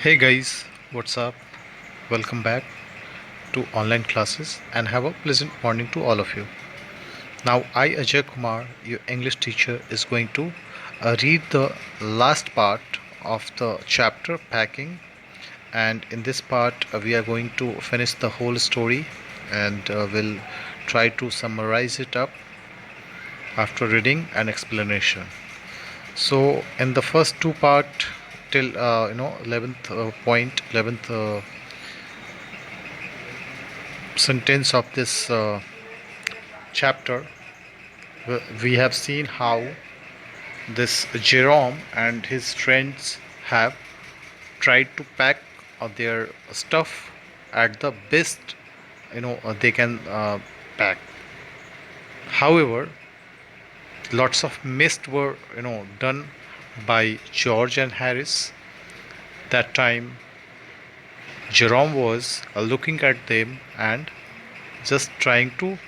Hey guys, what's up? Welcome back to online classes and have a pleasant morning to all of you. Now, I, Ajay Kumar, your English teacher, is going to read the last part of the chapter packing, and in this part, we are going to finish the whole story and we'll try to summarize it up after reading an explanation. So, in the first two part till 11th point, 11th sentence of this chapter, we have seen how this Jerome and his friends have tried to pack their stuff at the best they can pack. However, lots of mist were done by George and Harris. That time Jerome was looking at them and just trying to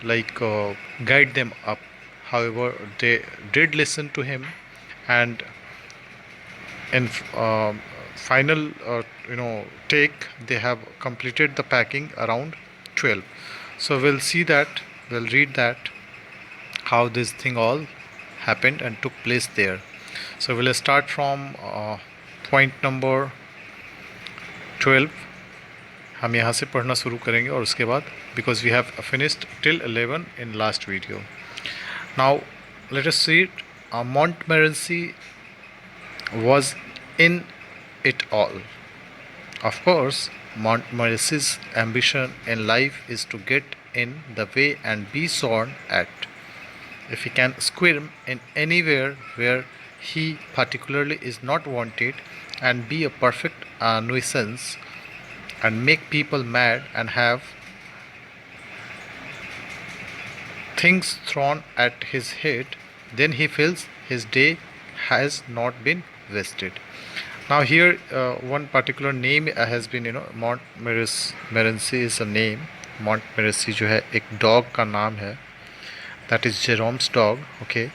guide them up. However, they did listen to him, and in final take, they have completed the packing around 12. So we'll see that, we'll read that how this thing all happened and took place there. So we'll start from point number 12. हम यहाँ से पढ़ना शुरू करेंगे और उसके बाद because we have finished till 11 in last video. Now let us see it. Montmorency was in it all. Of course, Montmorency's ambition in life is to get in the way and be sworn at. If he can squirm in anywhere where he particularly is not wanted and be a perfect nuisance and make people mad and have things thrown at his head, then he feels his day has not been wasted. Now here one particular name has been Montmorency is a name. Montmorency जो है एक dog का नाम है, that is Jerome's dog, okay,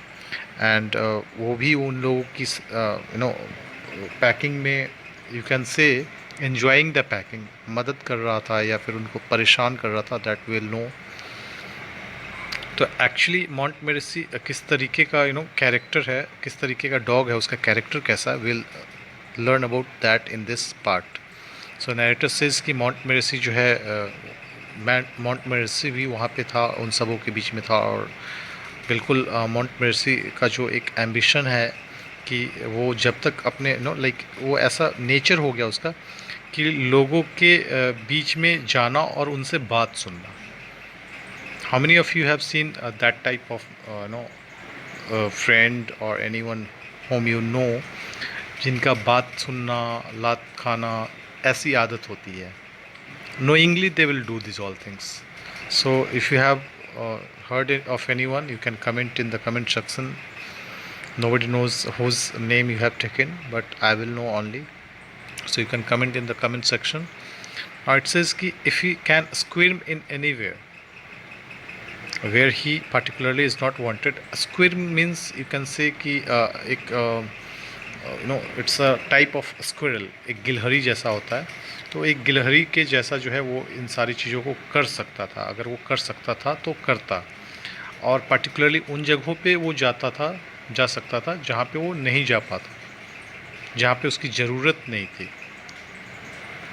and वो भी उन लोगों की packing में you can say enjoying the packing मदद कर रहा था या फिर उनको परेशान कर रहा था, that will know. तो एक्चुअली मॉन्टमेरेसी किस तरीके का कैरेक्टर है, किस तरीके का डॉग है, उसका कैरेक्टर कैसा है, will learn about that in this part. So narrator says कि मॉन्टमेरेसी जो है मॉन्टमेरेसी भी वहाँ पे था, उन सबों के बीच में था. और बिल्कुल मॉन्टमेरेसी का जो एक एम्बिशन है कि वो जब तक अपने वो ऐसा नेचर हो गया उसका कि लोगों के बीच में जाना और उनसे बात सुनना. How many of you have seen that type of friend or anyone whom you know जिनका बात सुनना, लात खाना ऐसी आदत होती है? Knowingly they will do these all things. So if you have heard of anyone, you can comment in the comment section. Nobody knows whose name you have taken, but I will know only. So you can comment in the comment section. Now it says कि if he can squirm in anywhere where he particularly is not wanted. Squirm means you can say कि एक it's a type of squirrel, एक गिलहरी जैसा होता है. तो एक गिलहरी के जैसा जो है वो इन सारी चीज़ों को कर सकता था. अगर वो कर सकता था तो करता, और पर्टिकुलरली उन जगहों पे वो जा सकता था जहाँ पे वो नहीं जा पाता, जहाँ पे उसकी ज़रूरत नहीं थी.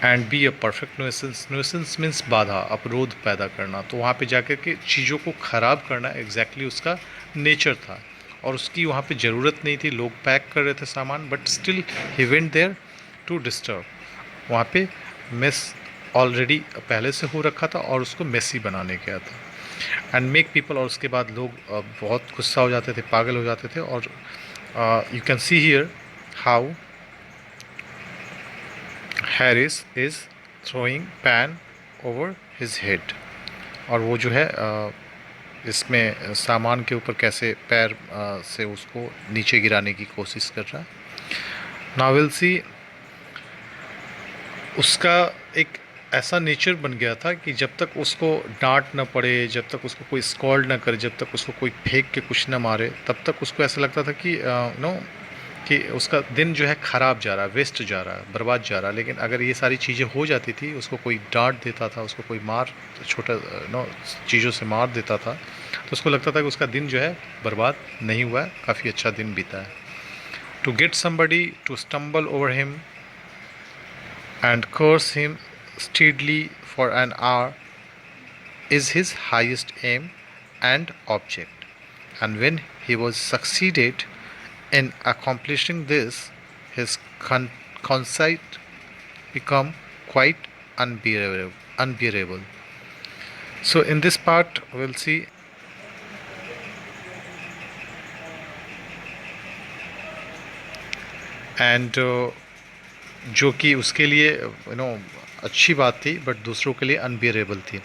And be a perfect nuisance. Nuisance means बाधा, अवरोध पैदा करना. तो वहाँ पे जाकर के चीज़ों को ख़राब करना एग्जैक्टली उसका नेचर था, और उसकी वहाँ पे ज़रूरत नहीं थी. लोग पैक कर रहे थे सामान, but still he went there to disturb. वहाँ पे मेस ऑलरेडी पहले से हो रखा था और उसको मेसी बनाने गया था. एंड मेक पीपल, और उसके बाद लोग बहुत गुस्सा हो जाते थे, पागल हो जाते थे. और you can see here how Harris is throwing pan over his head. और वो जो है इसमें सामान के ऊपर कैसे पैर से उसको नीचे गिराने की कोशिश कर रहा है. नाउ विल सी, उसका एक ऐसा नेचर बन गया था कि जब तक उसको डांट ना पड़े, जब तक उसको कोई स्कॉल्ड ना करे, जब तक उसको कोई फेंक के कुछ ना मारे, तब तक उसको ऐसा लगता था कि कि उसका दिन जो है ख़राब जा रहा है, वेस्ट जा रहा है, बर्बाद जा रहा है। लेकिन अगर ये सारी चीज़ें हो जाती थी, उसको कोई डांट देता था, उसको कोई मार छोटा नो चीज़ों से मार देता था, तो उसको लगता था कि उसका दिन जो है बर्बाद नहीं हुआ है, काफ़ी अच्छा दिन बीता है। To get somebody to stumble over him and curse him steadily for an hour is his highest aim and object. And when he was succeeded in accomplishing this, his conceit become quite unbearable. So in this part, we'll see. And जो कि उसके लिए अच्छी बात थी, but दूसरों के लिए अनबियरेबल थी.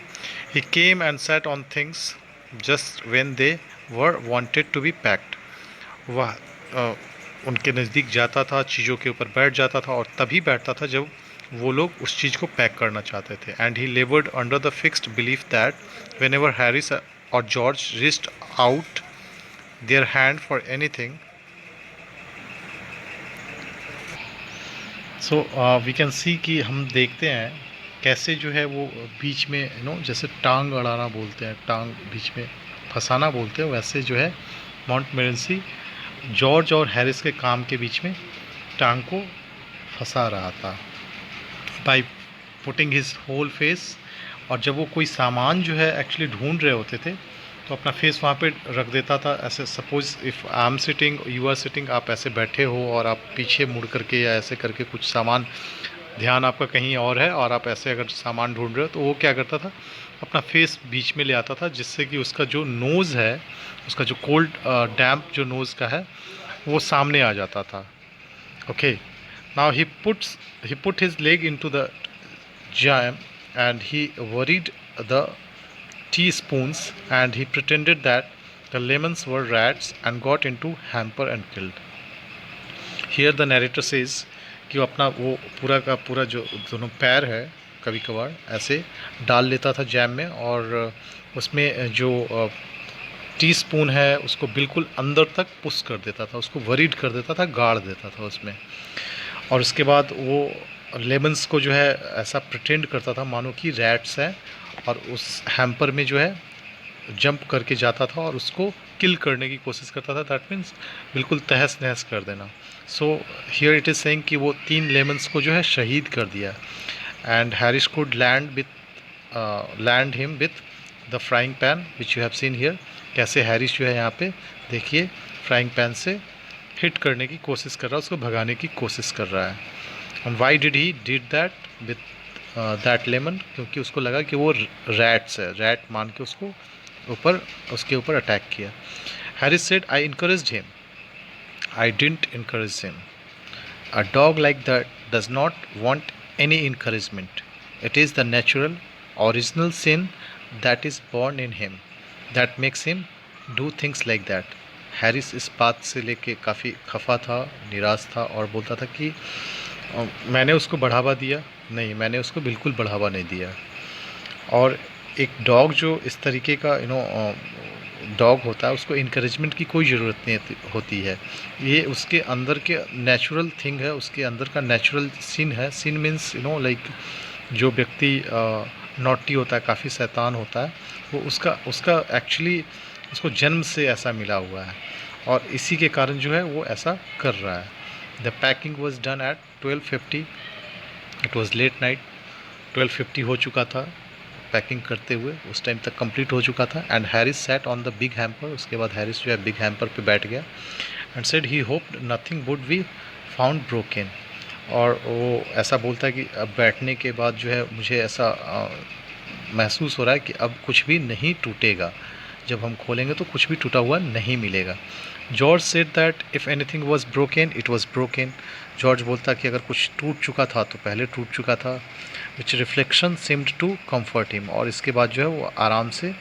He came and sat on things just when they were wanted to be packed. वह उनके नज़दीक जाता था, चीज़ों के ऊपर बैठ जाता था, और तभी बैठता था जब वो लोग उस चीज़ को पैक करना चाहते थे. And he laboured under the fixed belief that whenever Harris or George reached out their hand for anything. So we can see कि हम देखते हैं कैसे जो है वो बीच में जैसे टांग अड़ाना बोलते हैं, टांग बीच में फंसाना बोलते हैं, वैसे जो है मॉन्टमोरेंसी जॉर्ज और हैरिस के काम के बीच में टांग को फंसा रहा था by putting his whole face. और जब वो कोई सामान जो है एक्चुअली ढूंढ रहे होते थे, तो अपना फेस वहाँ पे रख देता था. ऐसे suppose if I am sitting, you are sitting, आप ऐसे बैठे हो और आप पीछे मुड़ करके या ऐसे करके कुछ सामान, ध्यान आपका कहीं और है और आप ऐसे अगर सामान ढूंढ रहे हो, तो वो क्या करता था, अपना फेस बीच में ले आता था, जिससे कि उसका जो नोज़ है, उसका जो कोल्ड डैम्प जो नोज़ का है, वो सामने आ जाता था. Okay, now he put his leg into the jam and he worried the teaspoons and he pretended that the lemons were rats and got into hamper and killed. Here the narrator says कि वो अपना वो पूरा का पूरा जो दोनों पैर है कभी कभार ऐसे डाल लेता था जैम में, और उसमें जो टीस्पून है उसको बिल्कुल अंदर तक पुश कर देता था, उसको वरीड कर देता था, गाड़ देता था उसमें. और उसके बाद वो लेमन्स को जो है ऐसा प्रिटेंड करता था मानो कि रैट्स हैं, और उस हैम्पर में जो है जंप करके जाता था और उसको किल करने की कोशिश करता था. दैट मीन्स बिल्कुल तहस नहस कर देना. So here it is saying कि वो 3 लेमन्स को जो है शहीद कर दिया. And Harris could land him with the frying pan which you have seen here. कैसे हैरिस जो है यहाँ पे देखिए फ्राइंग पैन से हिट करने की कोशिश कर रहा है, उसको भगाने की कोशिश कर रहा है. And why did he did that with that lemon, क्योंकि उसको लगा कि वो रैट्स है, रैट मान के उसके ऊपर अटैक किया. Harris said I encouraged him, I didn't encourage him. A dog like that does not want any encouragement. It is the natural original sin that is born in him that makes him do things like that. Harris इस बात से लेके काफ़ी खफा था, निराश था, और बोलता था कि मैंने उसको बढ़ावा दिया नहीं, मैंने उसको बिल्कुल बढ़ावा नहीं दिया. और एक डॉग जो इस तरीके का डॉग होता है, उसको इनकरेजमेंट की कोई ज़रूरत नहीं होती है. ये उसके अंदर के नेचुरल थिंग है, उसके अंदर का नेचुरल सिन है. सिन मीन्स लाइक जो व्यक्ति नॉटी होता है, काफ़ी शैतान होता है, वो उसका एक्चुअली उसको जन्म से ऐसा मिला हुआ है, और इसी के कारण जो है वो ऐसा कर रहा है. The packing was done at 12:50. It was late night. 12:50 हो चुका था पैकिंग करते हुए, उस टाइम तक कंप्लीट हो चुका था. And Harris sat on the big hamper. उसके बाद हैरिस जो है बिग हैम्पर पे बैठ गया. And said he hoped nothing would be found broken. और वो ऐसा बोलता है कि अब बैठने के बाद जो है मुझे ऐसा महसूस हो रहा है कि अब कुछ भी नहीं टूटेगा, जब हम खोलेंगे तो कुछ भी टूटा हुआ नहीं मिलेगा. George said that if anything was broken it was broken. George बोलता कि अगर कुछ टूट चुका था तो पहले टूट चुका था. Which reflection seemed to comfort him. और इसके बाद जो है वो आराम से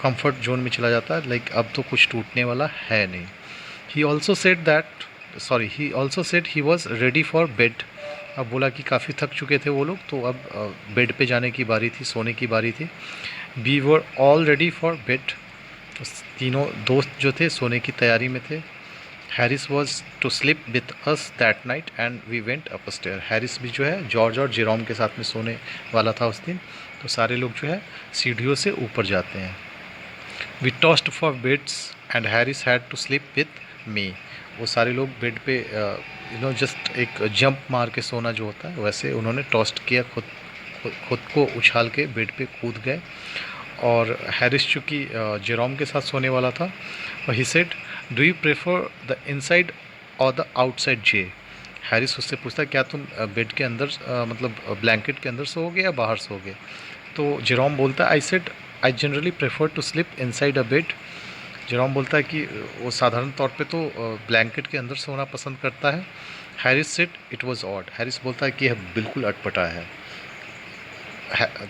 कम्फर्ट जोन में चला जाता है, लाइक अब तो कुछ टूटने वाला है नहीं. He also said he was ready for bed. अब बोला कि काफ़ी थक चुके थे वो लोग, तो अब बेड पे जाने की बारी थी, सोने की बारी थी. We were all ready for bed. तीनों दोस्त जो थे सोने की तैयारी में थे. Harris was to sleep with us that night and we went up stair. Harris भी जो है जॉर्ज और जेरोम के साथ में सोने वाला था उस दिन, तो सारे लोग जो है सीढ़ियों से ऊपर जाते हैं। We tossed for beds and Harris had to sleep with me. वो सारे लोग बेड पे जस्ट एक जंप मार के सोना जो होता है वैसे उन्होंने टॉस्ट किया, खुद को उछाल के बेड पे कूद गए। और हैरिस चूँकि जेरोम के साथ सोने वाला था, he said do you prefer the inside और द आउटसाइड जे। हैरिस उससे पूछता क्या तुम बेड के अंदर मतलब ब्लैंकेट के अंदर सोओगे या बाहर सोओगे। तो जेरोम बोलता है I said I generally prefer to sleep inside a bed. Jerome बोलता है कि वो साधारण तौर पे तो ब्लैंकेट के अंदर सोना पसंद करता है। Harris said it was odd. Harris बोलता है कि यह बिल्कुल अटपटा है।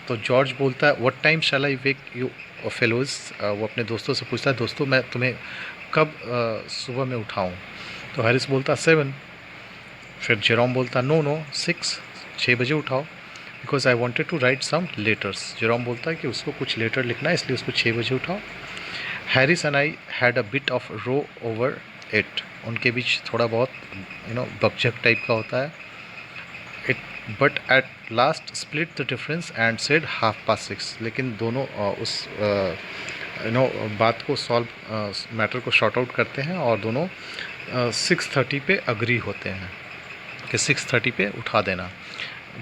तो जॉर्ज बोलता है what time shall I wake you fellows. वो अपने दोस्तों से पूछता है दोस्तों मैं तुम्हें कब सुबह में उठाऊँ। तो हैरिस बोलता है 7। फिर जेरोम बोलता नो 6 बजे उठाओ because I wanted to write some letters. Jerome बोलता है कि उसको कुछ लेटर लिखना है इसलिए उसको 6 बजे उठाओ। Harris and I had a bit of row over it. उनके बीच थोड़ा बहुत बकझक टाइप का होता है। It but at last split the difference and said 6:30। लेकिन दोनों उस बात को सॉल्व मैटर को शॉर्ट आउट करते हैं और दोनों 6:30 पे अग्री होते हैं कि 6:30 पे उठा देना।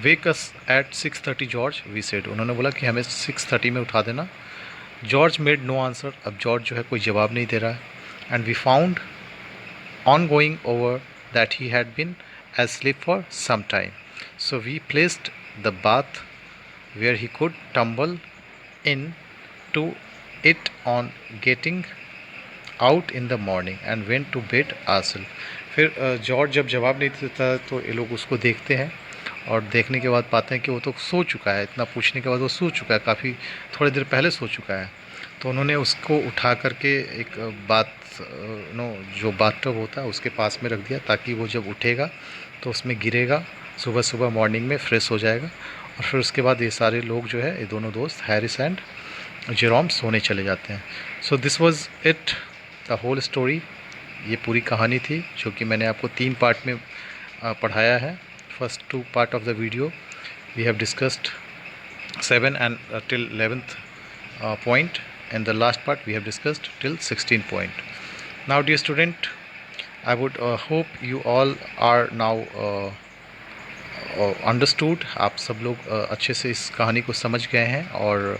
Wake us at 6:30 George we said. उन्होंने बोला कि हमें 6:30 में उठा देना। George made no answer. अब जॉर्ज जो है कोई जवाब नहीं दे रहा है। And we found on going over that he had been asleep for some time. So we placed the bath where he could tumble into it on getting out in the morning and went to bed ourselves. फिर George जब जवाब नहीं देता तो ये लोग उसको देखते हैं और देखने के बाद पाते हैं कि वो तो सो चुका है। इतना पूछने के बाद वो सो चुका है, काफ़ी थोड़ी देर पहले सो चुका है। तो उन्होंने उसको उठा करके एक जो बाथटब होता है उसके पास में रख दिया ताकि वो जब उठेगा तो उसमें गिरेगा, सुबह सुबह मॉर्निंग में फ्रेश हो जाएगा। और फिर उसके बाद ये सारे लोग जो है ये दोनों दोस्त हैरिस एंड जेरोम सोने चले जाते हैं। So this was it the whole story. ये पूरी कहानी थी जो कि मैंने आपको 3 पार्ट में पढ़ाया है। First 2 part of the video we have discussed 7 and till 11th point, and the last part we have discussed till 16 point. Now dear student, I would hope you all are now understood। आप सब लोग अच्छे से इस कहानी को समझ गए हैं और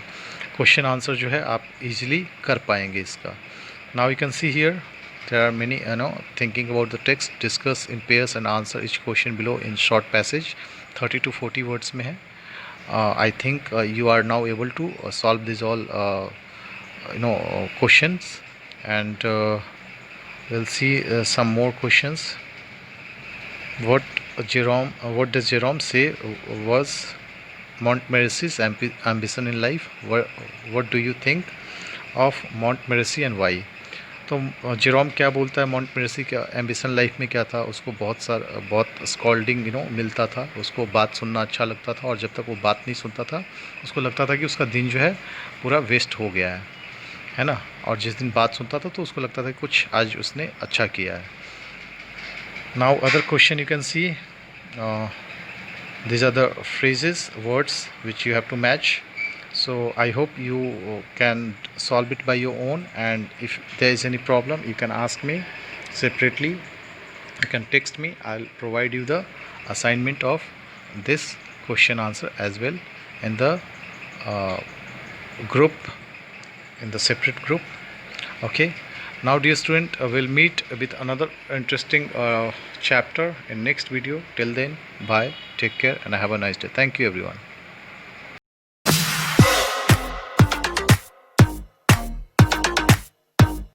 क्वेश्चन आंसर जो है आप इजीली कर पाएंगे इसका। Now you can see here there are many thinking about the text, discuss in pairs and answer each question below in short passage। 30 to 40 words में है। I think you are now able to solve these all questions, and we'll see some more questions. What does Jerome say was Montmorency's ambition in life? What do you think of Montmorency and why? तो Jerome क्या बोलता है मॉन्टमेरेसी का ambition life में क्या था। उसको बहुत स्कॉल्डिंग मिलता था, उसको बात सुनना अच्छा लगता था और जब तक वो बात नहीं सुनता था उसको लगता था कि उसका दिन जो है पूरा वेस्ट हो गया है ना। और जिस दिन बात सुनता था तो उसको लगता था कि कुछ आज उसने अच्छा किया है। Now other question you can see these are the phrases, words which you have to match. So I hope you can solve it by your own, and if there is any problem you can ask me separately, you can text me. I'll provide you the assignment of this question answer as well in the group, in the separate group. Okay, now dear student, we'll meet with another interesting chapter in next video. Till then, bye, take care, and have a nice day. Thank you everyone.